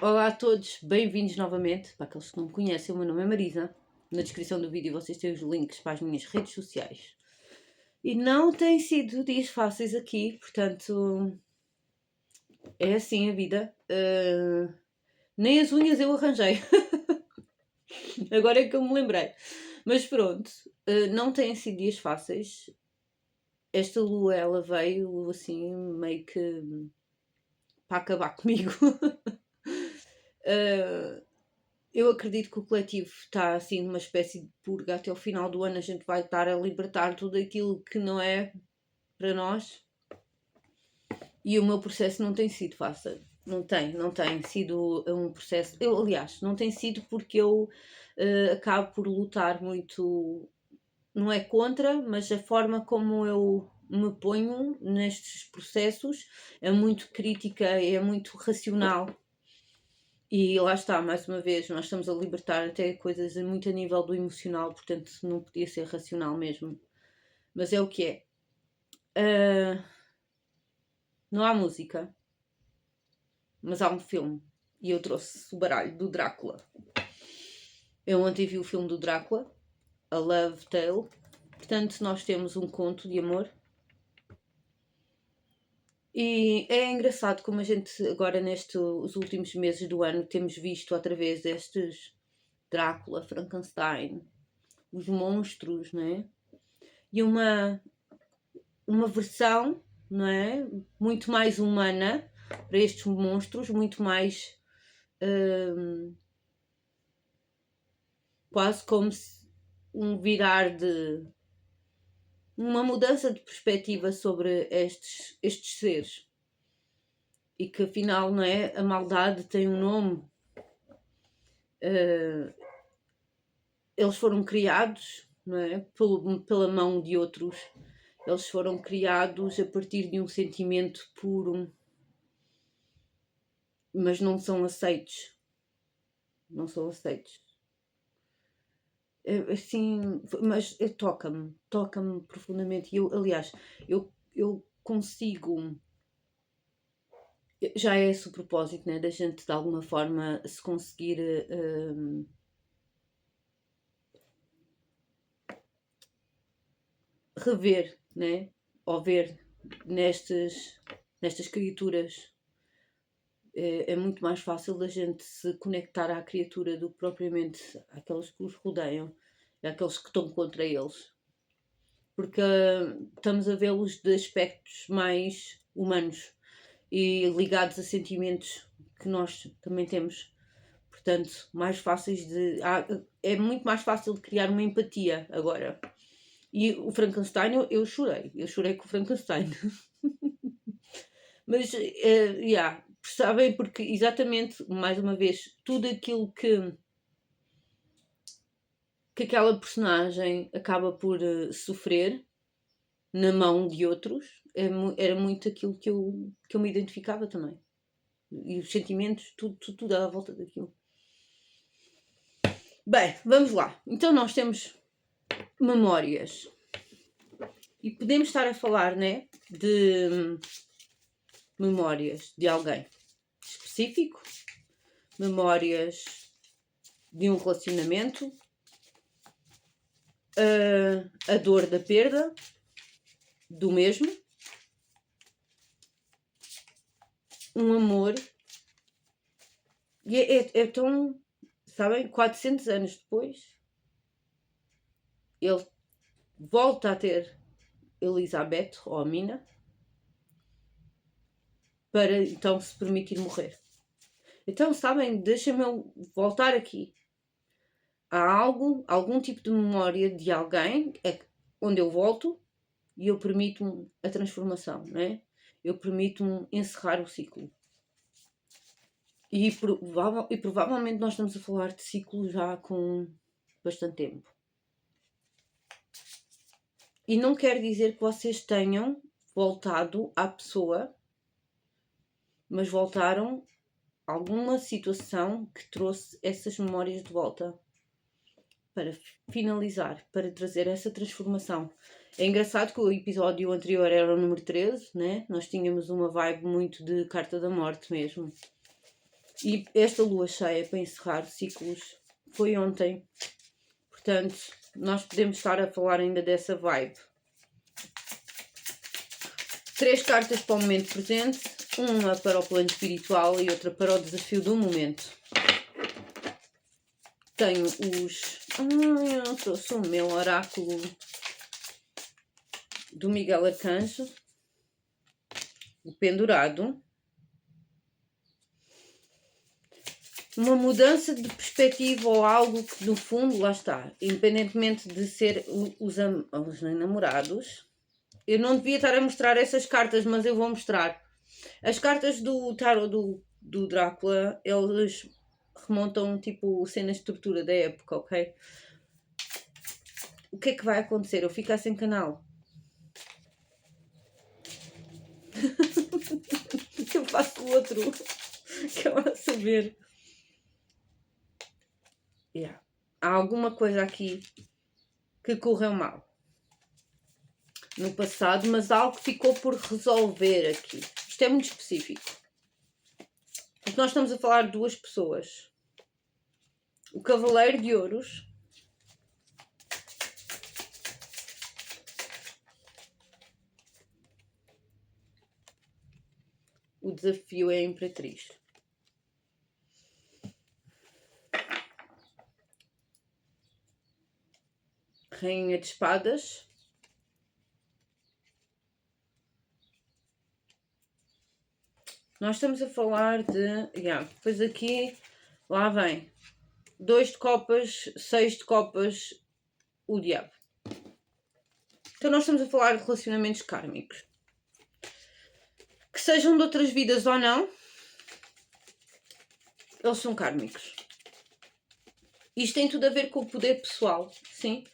Olá a todos, bem-vindos novamente. Para aqueles que não me conhecem, o meu nome é Marisa. Na descrição do vídeo vocês têm os links para as minhas redes sociais. E não têm sido dias fáceis aqui, portanto, é assim a vida. Nem as unhas eu arranjei. Agora é que eu me lembrei. Mas pronto, não têm sido dias fáceis. Esta lua, ela veio assim, meio que para acabar comigo. Eu acredito que o coletivo está assim numa espécie de purga. Até o final do ano a gente vai estar a libertar tudo aquilo que não é para nós. E o meu processo não tem sido fácil. Não tem sido um processo. Aliás, não tem sido porque eu acabo por lutar muito. Não é contra, mas a forma como eu me ponho nestes processos é muito crítica, é muito racional. E lá está, mais uma vez, nós estamos a libertar até coisas muito a nível do emocional, portanto não podia ser racional mesmo. Mas é o que é. Não há música, mas há um filme. E eu trouxe o baralho do Drácula. Eu ontem vi o filme do Drácula, A Love Tale. Portanto, nós temos um conto de amor. E é engraçado como a gente agora nestes últimos meses do ano temos visto outra vez estes Drácula, Frankenstein, os monstros, não é? E uma versão, não é? Muito mais humana para estes monstros, muito mais quase como se um virar de uma mudança de perspectiva sobre estes seres. E que afinal, não é? A maldade tem um nome. Eles foram criados, não é? Pela mão de outros. Eles foram criados a partir de um sentimento puro, mas não são aceitos. Não são aceitos. Assim, mas toca-me profundamente. Aliás, eu consigo. Já é esse o propósito, né? Da gente de alguma forma se conseguir rever, né? Ou ver nestas criaturas. É muito mais fácil da gente se conectar à criatura do que propriamente àqueles que os rodeiam, àqueles que estão contra eles. Porque estamos a vê-los de aspectos mais humanos e ligados a sentimentos que nós também temos. Portanto, mais fáceis de. É muito mais fácil de criar uma empatia agora. E o Frankenstein, eu chorei com o Frankenstein. Mas, sabem, porque exatamente, mais uma vez, tudo aquilo que aquela personagem acaba por sofrer na mão de outros, era muito aquilo que eu me identificava também. E os sentimentos, tudo à volta daquilo. Bem, vamos lá. Então nós temos memórias. E podemos estar a falar, né, de memórias de alguém específico, memórias de um relacionamento, a dor da perda do mesmo, um amor. E é tão, sabem, 400 anos depois, ele volta a ter Elizabeth, ou a Mina, para então se permitir morrer. Então, sabem, deixem-me voltar aqui. Há algum tipo de memória de alguém onde eu volto e eu permito-me a transformação, não é? Eu permito-me encerrar o ciclo. E provavelmente nós estamos a falar de ciclo já com bastante tempo. E não quer dizer que vocês tenham voltado à pessoa, mas voltaram a alguma situação que trouxe essas memórias de volta para finalizar, para trazer essa transformação. É engraçado que o episódio anterior era o número 13, né? Nós tínhamos uma vibe muito de Carta da Morte mesmo. E esta lua cheia para encerrar ciclos foi ontem. Portanto, nós podemos estar a falar ainda dessa vibe. 3 cartas para o momento presente, uma para o plano espiritual e outra para o desafio do momento. Tenho os... eu não trouxe o meu oráculo do Miguel Arcanjo, o pendurado. Uma mudança de perspectiva ou algo que no fundo, lá está, independentemente de ser os namorados. Eu não devia estar a mostrar essas cartas, mas eu vou mostrar. As cartas do tarot do Drácula, eles remontam tipo cenas de tortura da época, ok? O que é que vai acontecer? Eu ficar sem canal. Eu faço o outro. Que eu a saber. Yeah. Há alguma coisa aqui que correu mal no passado, mas algo que ficou por resolver aqui. Isto é muito específico. Porque nós estamos a falar de 2 pessoas. O Cavaleiro de Ouros o desafio é a Imperatriz. Rainha de Espadas. Nós estamos a falar de... depois aqui, lá vem. 2 de copas, 6 de copas, o diabo. Então nós estamos a falar de relacionamentos kármicos. Que sejam de outras vidas ou não, eles são kármicos. Isto tem tudo a ver com o poder pessoal, sim.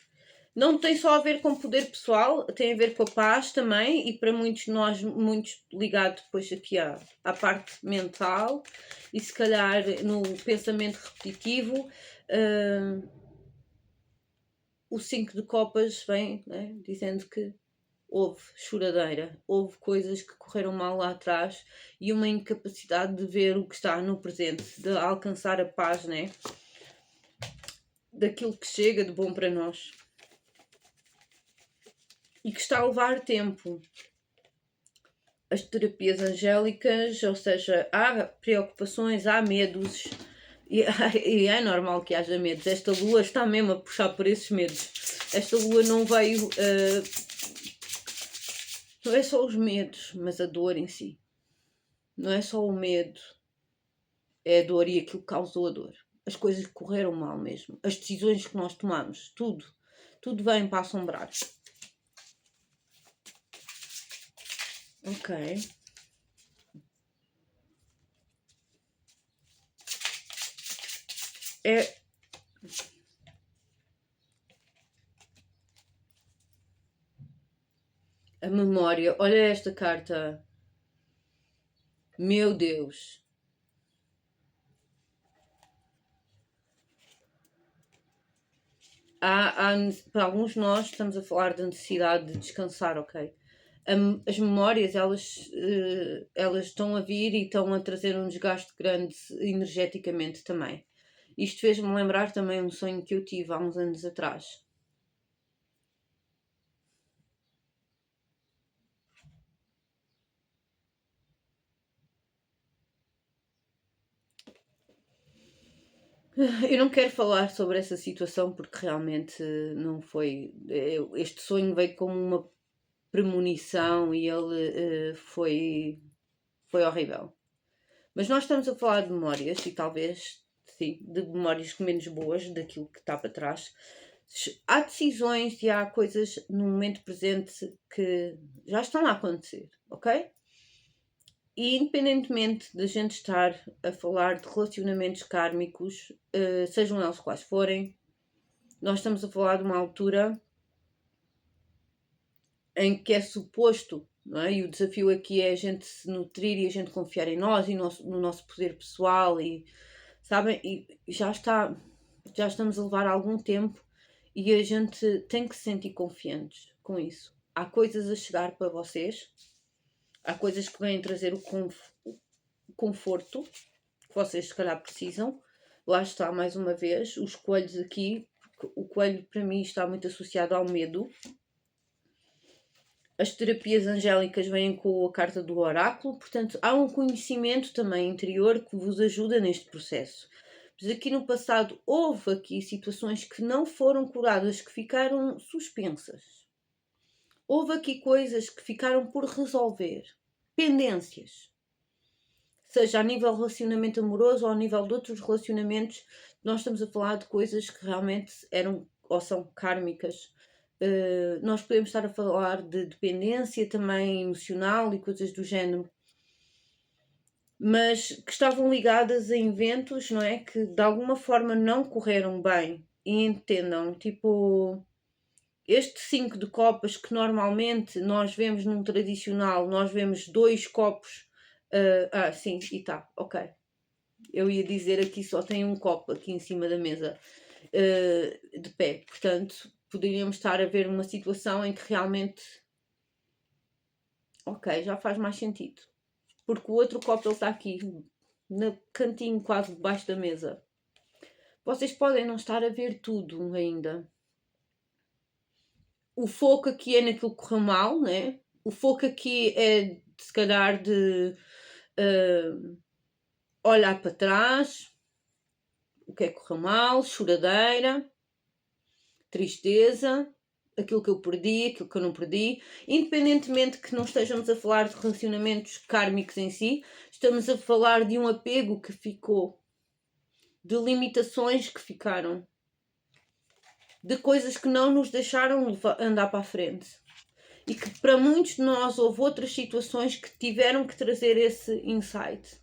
Não tem só a ver com o poder pessoal, tem a ver com a paz também, e para muitos de nós, muitos ligado depois aqui à parte mental, e se calhar no pensamento repetitivo. O 5 de copas vem, né, dizendo que houve choradeira, houve coisas que correram mal lá atrás e uma incapacidade de ver o que está no presente, de alcançar a paz, né? Daquilo que chega de bom para nós. E que está a levar tempo. As terapias angélicas, ou seja, há preocupações, há medos, e é normal que haja medos. Esta lua está mesmo a puxar por esses medos. Esta lua não veio... não é só os medos, mas a dor em si. Não é só o medo, é a dor e aquilo que causou a dor. As coisas que correram mal mesmo. As decisões que nós tomamos. Tudo. Tudo vem para assombrar. Ok. É... a memória. Olha esta carta. Meu Deus. Para alguns de nós estamos a falar da necessidade de descansar, ok? As memórias, elas estão a vir e estão a trazer um desgaste grande energeticamente também. Isto fez-me lembrar também um sonho que eu tive há uns anos atrás. Eu não quero falar sobre essa situação porque realmente não foi... Este sonho veio como uma premonição e ele foi horrível. Mas nós estamos a falar de memórias e talvez, sim, de memórias menos boas daquilo que está para trás. Há decisões e há coisas no momento presente que já estão a acontecer, ok? E independentemente da gente estar a falar de relacionamentos kármicos, sejam eles quais forem, nós estamos a falar de uma altura em que é suposto, não é? E o desafio aqui é a gente se nutrir e a gente confiar em nós e no nosso poder pessoal e, sabem, e já estamos a levar algum tempo e a gente tem que se sentir confiantes com isso. Há coisas a chegar para vocês, há coisas que vêm trazer o conforto, que vocês se calhar precisam. Lá está, mais uma vez, os coelhos aqui, porque o coelho para mim está muito associado ao medo. As terapias angélicas vêm com a carta do oráculo, portanto há um conhecimento também interior que vos ajuda neste processo. Mas aqui no passado houve aqui situações que não foram curadas, que ficaram suspensas. Houve aqui coisas que ficaram por resolver, pendências. Seja a nível de relacionamento amoroso ou a nível de outros relacionamentos, nós estamos a falar de coisas que realmente eram ou são kármicas. Nós podemos estar a falar de dependência também emocional e coisas do género, mas que estavam ligadas a eventos, não é? Que de alguma forma não correram bem. E entendam, tipo, este 5 de copas que normalmente nós vemos num tradicional, nós vemos 2 copos. Sim, e tá, ok. Eu ia dizer aqui só tem um copo aqui em cima da mesa de pé, portanto poderíamos estar a ver uma situação em que realmente, ok, já faz mais sentido, porque o outro copo ele está aqui no cantinho quase debaixo da mesa. Vocês podem não estar a ver tudo ainda. O foco aqui é naquilo que correu mal, né? O foco aqui é se calhar de olhar para trás, o que é que correu mal, choradeira, tristeza, aquilo que eu perdi, aquilo que eu não perdi, independentemente que não estejamos a falar de relacionamentos kármicos em si, estamos a falar de um apego que ficou, de limitações que ficaram, de coisas que não nos deixaram andar para a frente. E que para muitos de nós houve outras situações que tiveram que trazer esse insight.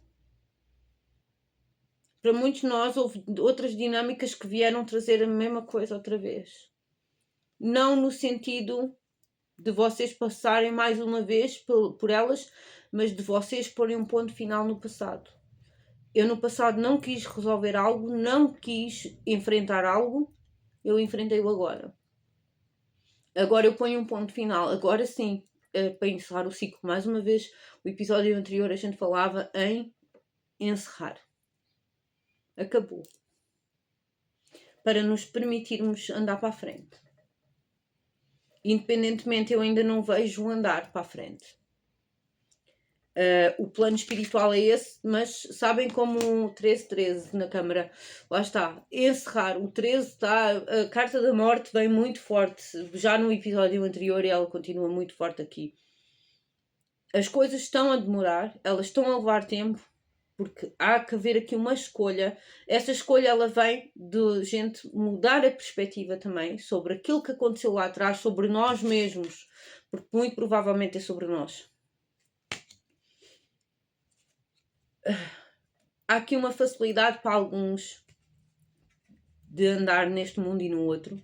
Para muitos de nós houve outras dinâmicas que vieram trazer a mesma coisa outra vez. Não no sentido de vocês passarem mais uma vez por elas, mas de vocês porem um ponto final no passado. Eu no passado não quis resolver algo, não quis enfrentar algo, eu enfrentei-o agora. Agora eu ponho um ponto final, agora sim, para encerrar o ciclo. Mais uma vez, o episódio anterior a gente falava em encerrar. Acabou. Para nos permitirmos andar para a frente. Independentemente, eu ainda não vejo andar para a frente. O plano espiritual é esse, mas sabem como o 13-13 na câmara, lá está, encerrar, o 13 está, a carta da morte vem muito forte, já no episódio anterior e ela continua muito forte aqui. As coisas estão a demorar, elas estão a levar tempo, porque há que haver aqui uma escolha. Essa escolha ela vem de gente mudar a perspectiva também sobre aquilo que aconteceu lá atrás, sobre nós mesmos, porque muito provavelmente é sobre nós. Há aqui uma facilidade para alguns de andar neste mundo e no outro.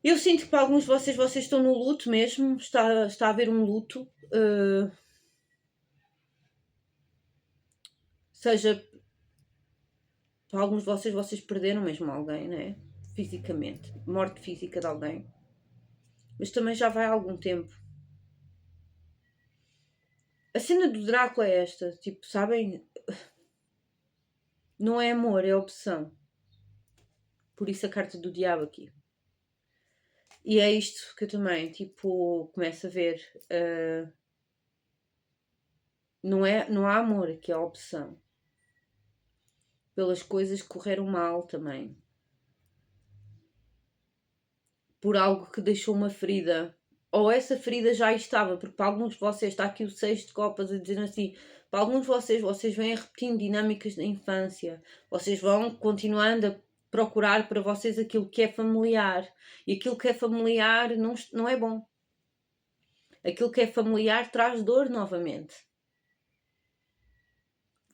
Eu sinto que para alguns de vocês estão no luto mesmo, está a haver um luto. Seja, para alguns de vocês perderam mesmo alguém, né? Fisicamente, morte física de alguém. Mas também já vai há algum tempo. A cena do Drácula é esta, tipo, sabem? Não é amor, é opção. Por isso a carta do diabo aqui. E é isto que eu também, tipo, começo a ver. Não há amor aqui, há opção. Pelas coisas que correram mal também. Por algo que deixou uma ferida. Ou essa ferida já estava, porque para alguns de vocês está aqui o 6 de copas a dizer assim, para alguns de vocês vêm repetindo dinâmicas da infância. Vocês vão continuando a procurar para vocês aquilo que é familiar. E aquilo que é familiar não é bom. Aquilo que é familiar traz dor novamente.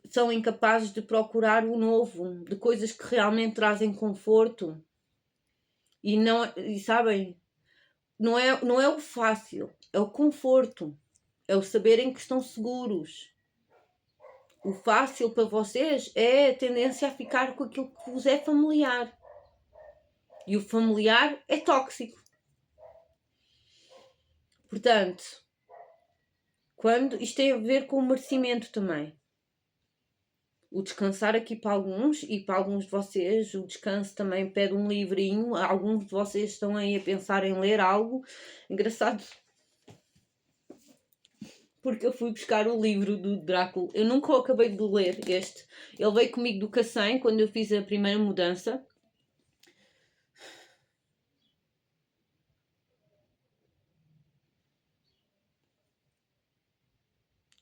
São incapazes de procurar o novo, de coisas que realmente trazem conforto. E sabem, não é o fácil, é o conforto. É o saberem que estão seguros. O fácil para vocês é a tendência a ficar com aquilo que vos é familiar. E o familiar é tóxico. Portanto, isto tem a ver com o merecimento também. o descansar aqui para alguns, e para alguns de vocês o descanso também pede um livrinho. Alguns de vocês estão aí a pensar em ler algo. Engraçado, porque eu fui buscar o livro do Drácula. Eu nunca o acabei de ler este. Ele veio comigo do Cacém quando eu fiz a primeira mudança.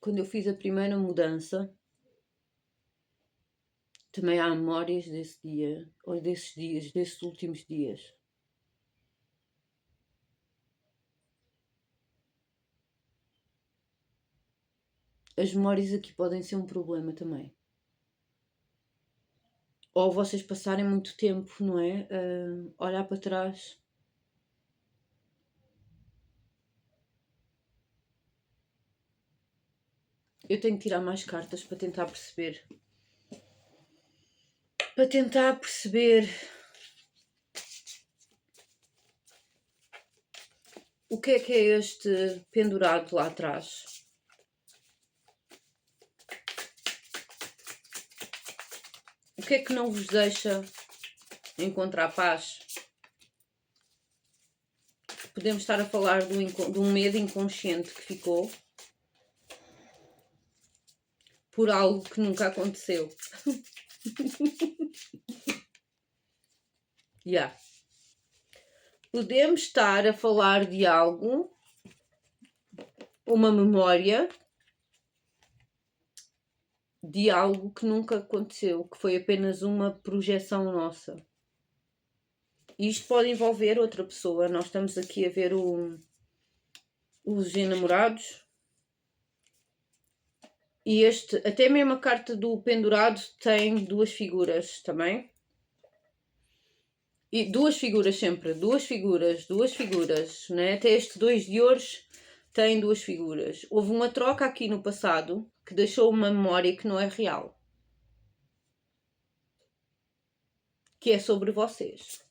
Quando eu fiz a primeira mudança, também há memórias desse dia, ou desses dias, desses últimos dias. As memórias aqui podem ser um problema também. Ou vocês passarem muito tempo, não é? A olhar para trás. Eu tenho que tirar mais cartas para tentar perceber. Para tentar perceber o que é este pendurado lá atrás. O que é que não vos deixa encontrar paz? Podemos estar a falar de um medo inconsciente que ficou por algo que nunca aconteceu. Yeah. Podemos estar a falar de algo, uma memória de algo que nunca aconteceu, que foi apenas uma projeção nossa. Isto pode envolver outra pessoa. Nós estamos aqui a ver os enamorados. E até mesmo a carta do pendurado tem duas figuras também. E duas figuras sempre, duas figuras, né? Até este 2 de ouros tem duas figuras. Houve uma troca aqui no passado que deixou uma memória que não é real. Que é sobre vocês.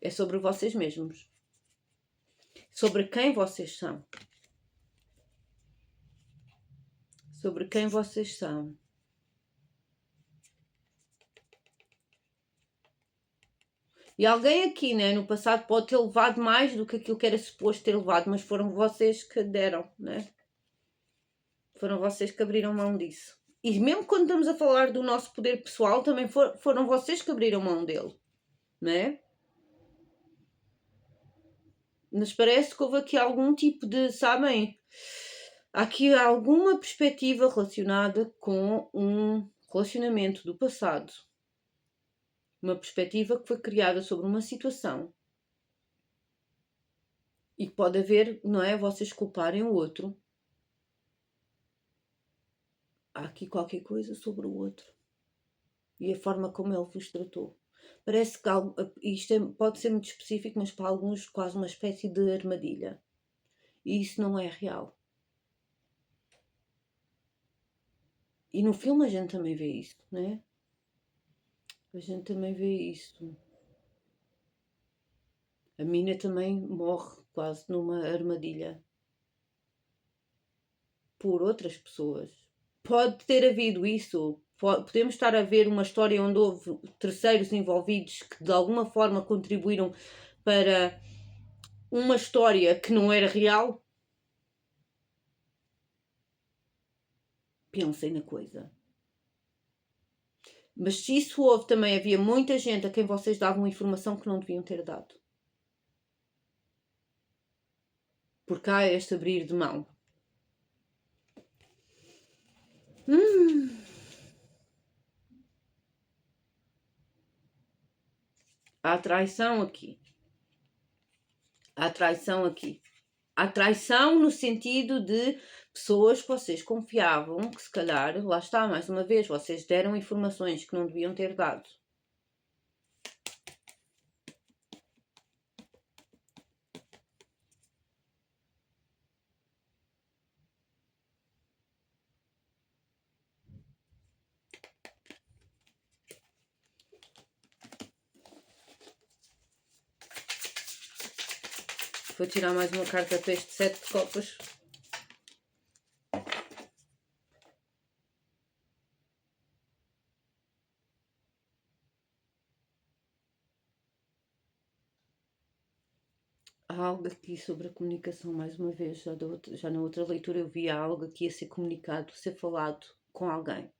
É sobre vocês mesmos. Sobre quem vocês são. Sobre quem vocês são. E alguém aqui, né, no passado pode ter levado mais do que aquilo que era suposto ter levado, mas foram vocês que deram, né? Foram vocês que abriram mão disso. E mesmo quando estamos a falar do nosso poder pessoal, também foram vocês que abriram mão dele, né? Mas parece que houve aqui algum tipo de, sabem, há aqui alguma perspectiva relacionada com um relacionamento do passado. Uma perspectiva que foi criada sobre uma situação. E que pode haver, não é, vocês culparem o outro. Há aqui qualquer coisa sobre o outro. E a forma como ele vos tratou. Parece que isto pode ser muito específico, mas para alguns quase uma espécie de armadilha. E isso não é real. E no filme a gente também vê isso, não é? A gente também vê isso. A mina também morre quase numa armadilha. Por outras pessoas. Pode ter havido isso. Podemos estar a ver uma história onde houve terceiros envolvidos que de alguma forma contribuíram para uma história que não era real. Pensem na coisa. Mas se isso houve, também havia muita gente a quem vocês davam informação que não deviam ter dado. Porque há este abrir de mão. Há traição aqui. Há traição aqui. Há traição no sentido de pessoas que vocês confiavam, que se calhar, lá está, mais uma vez, vocês deram informações que não deviam ter dado. Vou tirar mais uma carta para este 7 de copas. algo aqui sobre a comunicação, mais uma vez, já na outra leitura eu vi algo aqui a ser comunicado, a ser falado com alguém.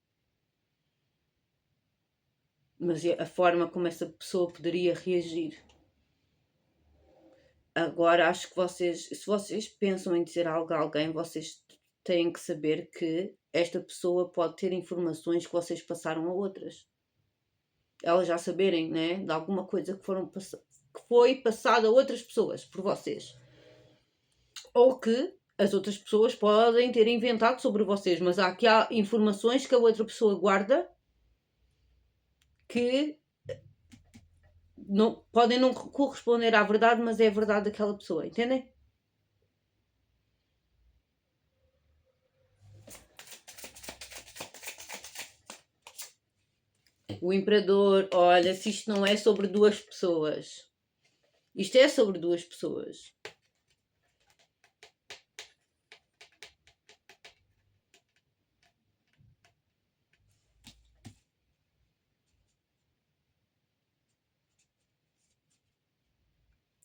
Mas a forma como essa pessoa poderia reagir. Agora acho que se vocês pensam em dizer algo a alguém, vocês têm que saber que esta pessoa pode ter informações que vocês passaram a outras. Elas já saberem, né, de alguma coisa que foi passada a outras pessoas por vocês. Ou que as outras pessoas podem ter inventado sobre vocês, mas há informações que a outra pessoa guarda que podem não corresponder à verdade, mas é a verdade daquela pessoa, entendem? O imperador, olha, se isto não é sobre duas pessoas. Isto é sobre duas pessoas.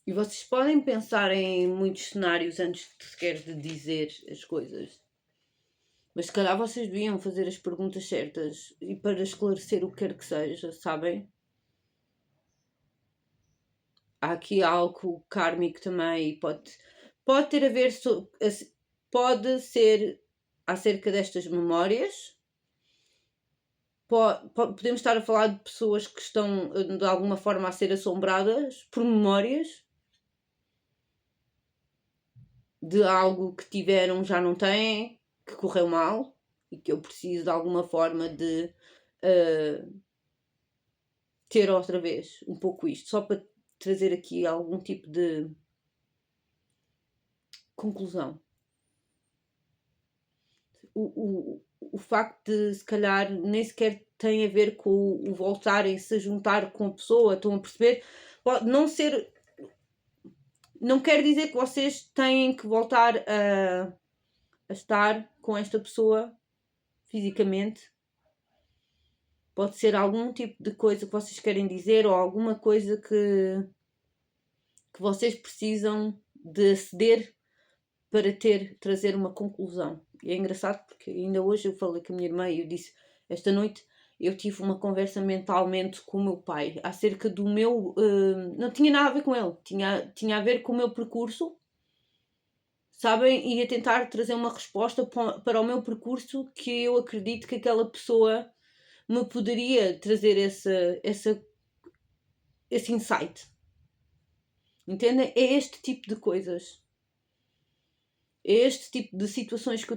E vocês podem pensar em muitos cenários antes sequer de dizer as coisas. Mas se calhar vocês deviam fazer as perguntas certas e para esclarecer o que quer que seja, sabem? Há aqui algo kármico também e pode ter a ver, pode ser acerca destas memórias. Podemos estar a falar de pessoas que estão de alguma forma a ser assombradas por memórias de algo que tiveram, já não têm, que correu mal e que eu preciso de alguma forma de ter outra vez um pouco isto, só para trazer aqui algum tipo de conclusão. O facto de se calhar nem sequer tem a ver com o voltarem-se a juntar com a pessoa, estão a perceber? Pode não ser. Não quer dizer que vocês têm que voltar a estar com esta pessoa fisicamente. Pode ser algum tipo de coisa que vocês querem dizer ou alguma coisa que vocês precisam de aceder para trazer uma conclusão. E é engraçado porque ainda hoje eu falei com a minha irmã e eu disse, esta noite eu tive uma conversa mentalmente com o meu pai acerca do meu... não tinha nada a ver com ele, tinha a ver com o meu percurso, sabem? E a tentar trazer uma resposta para o meu percurso que eu acredito que aquela pessoa me poderia trazer esse insight. Entendem? É este tipo de coisas. É este tipo de situações que eu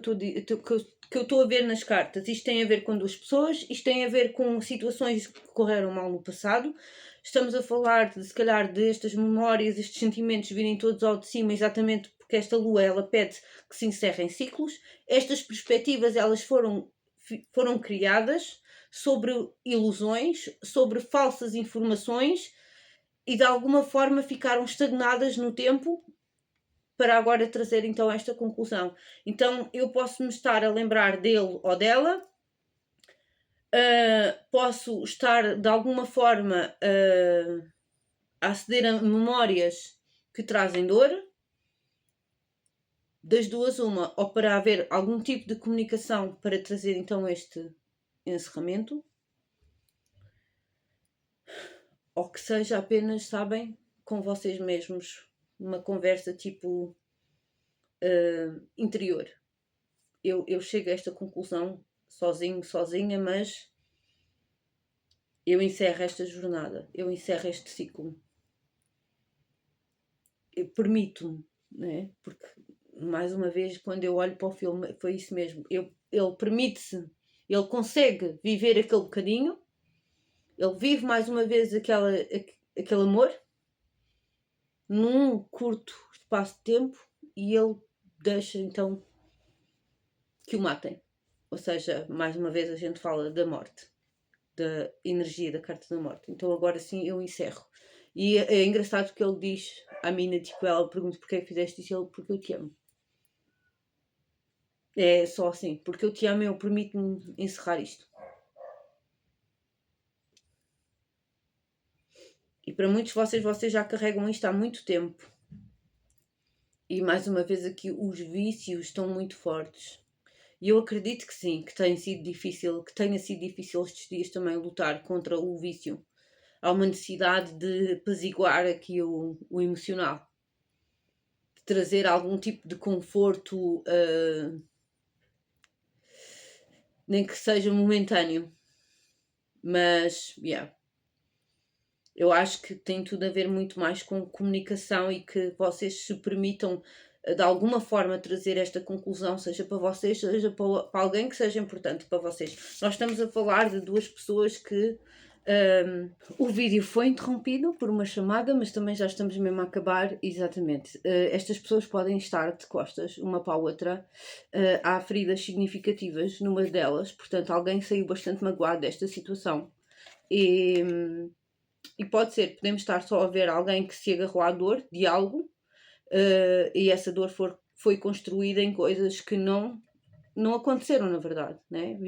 estou a ver nas cartas. Isto tem a ver com duas pessoas, isto tem a ver com situações que correram mal no passado. Estamos a falar, se calhar, destas memórias, estes sentimentos virem todos ao de cima, exatamente porque esta lua, ela pede que se encerrem ciclos. Estas perspectivas, elas foram criadas sobre ilusões, sobre falsas informações e de alguma forma ficaram estagnadas no tempo para agora trazer então esta conclusão. Então eu posso me estar a lembrar dele ou dela, posso estar de alguma forma a aceder a memórias que trazem dor, das duas uma, ou para haver algum tipo de comunicação para trazer então este encerramento, ou que seja apenas, sabem, com vocês mesmos, uma conversa tipo interior. Eu chego a esta conclusão sozinha, mas eu encerro esta jornada, eu encerro este ciclo. Eu permito-me, né? Porque, mais uma vez, quando eu olho para o filme, foi isso mesmo. Ele permite-se, ele consegue viver aquele bocadinho, ele vive mais uma vez aquele amor, num curto espaço de tempo, e ele deixa então que o matem. Ou seja, mais uma vez a gente fala da morte, da energia da carta da morte. Então agora sim eu encerro. E é engraçado que ele diz à mina, tipo, ela pergunta porque é que fizeste isso, ele, porque eu te amo. É só assim, porque eu te amo, eu permito-me encerrar isto. E para muitos de vocês já carregam isto há muito tempo. E mais uma vez aqui os vícios estão muito fortes. E eu acredito que sim, que tenha sido difícil estes dias também lutar contra o vício. Há uma necessidade de apaziguar aqui o emocional, de trazer algum tipo de conforto, nem que seja momentâneo. Mas, eu acho que tem tudo a ver muito mais com comunicação e que vocês se permitam, de alguma forma, trazer esta conclusão, seja para vocês, seja para alguém que seja importante para vocês. Nós estamos a falar de duas pessoas que. O vídeo foi interrompido por uma chamada, mas também já estamos mesmo a acabar. Exatamente. Estas pessoas podem estar de costas, uma para a outra. Há feridas significativas numa delas, portanto, alguém saiu bastante magoado desta situação. E pode ser, podemos estar só a ver alguém que se agarrou à dor de algo, e essa dor foi construída em coisas que não aconteceram, na verdade, né?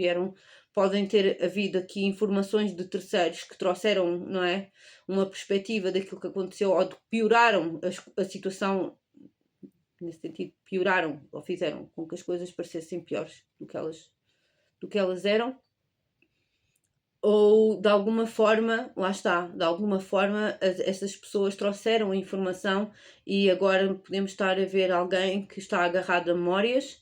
Podem ter havido aqui informações de terceiros que trouxeram, não é, uma perspectiva daquilo que aconteceu, ou de pioraram a situação, nesse sentido, pioraram ou fizeram com que as coisas parecessem piores do que elas eram. Ou de alguma forma, lá está, de alguma forma essas pessoas trouxeram a informação e agora podemos estar a ver alguém que está agarrado a memórias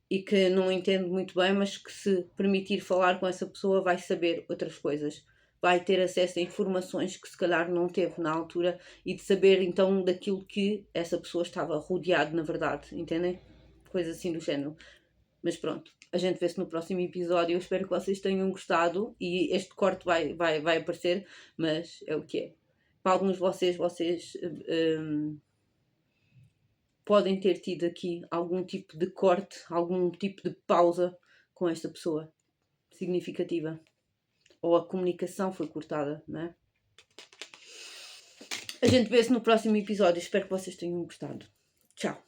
e que não entende muito bem, mas que se permitir falar com essa pessoa vai saber outras coisas. Vai ter acesso a informações que se calhar não teve na altura e de saber então daquilo que essa pessoa estava rodeado na verdade, entendem? Coisa assim do género. Mas pronto, a gente vê-se no próximo episódio. Eu espero que vocês tenham gostado e este corte vai aparecer, mas é o que é. Para alguns de vocês podem ter tido aqui algum tipo de corte, algum tipo de pausa com esta pessoa significativa. Ou a comunicação foi cortada, não é? A gente vê-se no próximo episódio. Espero que vocês tenham gostado. Tchau!